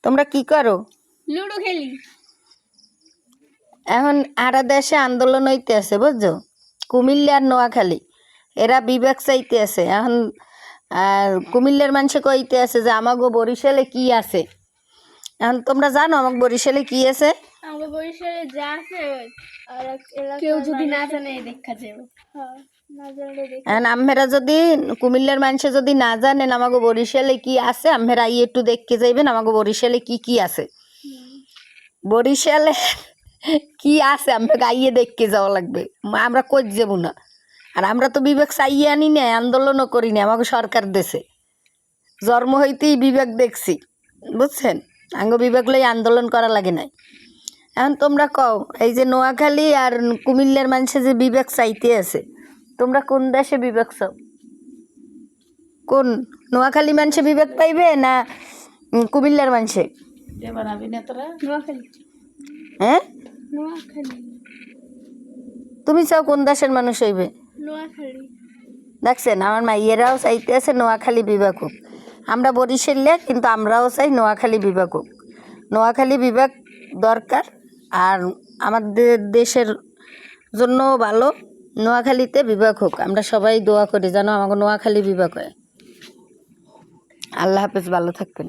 তোমরা কি করো? লুডো খেলি। এখন আরা দেশে আন্দোলন হইতে আছে বুঝছো, কুমিল্লা আর নোয়াখালী এরা বিবেক চাইতে আছে। এখন কুমিল্লার মানুষে কইতে আছে যে আমাগো বরিশালে কি আছে। এখন তোমরা জানো আমাকে বরিশালে কি আছে? আমাকে বরিশালে যা আছে কেউ যদি না জানে দেখা যাবে। এখন আম্মেরা যদি কুমিল্লার মানুষে যদি না জানেন আমাকে বরিশালে কি আছে, আম্মেরা আই একটু দেখতে যাইবেন আমাকে বরিশালে কি কি আছে। বরিশালে কি আছে আমরা গাইয়ে দেখতে যাওয়া লাগবে, আমরা কই যাবো না। আর আমরা তো বিবেক চাইয়ে আনি না, আন্দোলনও করি না, আমাকে সরকার দেশে জন্ম হইতেই বিবেক দেখছি বুঝছেন। আঙ্গ বিবেক লই আন্দোলন করা লাগে নাই। এখন তোমরা কও এই যে নোয়াখালী আর কুমিল্লার মানুষে যে বিবেক চাইতে আছে, তোমরা কোন দেশে বিবেক চাও? কোন নোয়াখালী মানুষে বিবেক পাইবে না কুমিল্লার মানুষে? হ্যাঁ তুমি চাও কোন দেশের মানুষ হইবে? দেখছেন আমার মাইয়েরাও চাইতে আছে নোয়াখালী বিভাগ হোক। আমরা বরিশালে কিন্তু আমরাও চাই নোয়াখালী বিভাগ হোক। নোয়াখালী বিভাগ দরকার, আর আমাদের দেশের জন্য ভালো নোয়াখালীতে বিভাগ হোক। আমরা সবাই দোয়া করি যেন আমাকে নোয়াখালী বিভাগ হয়। আল্লাহ হাফেজ, ভালো থাকবেন।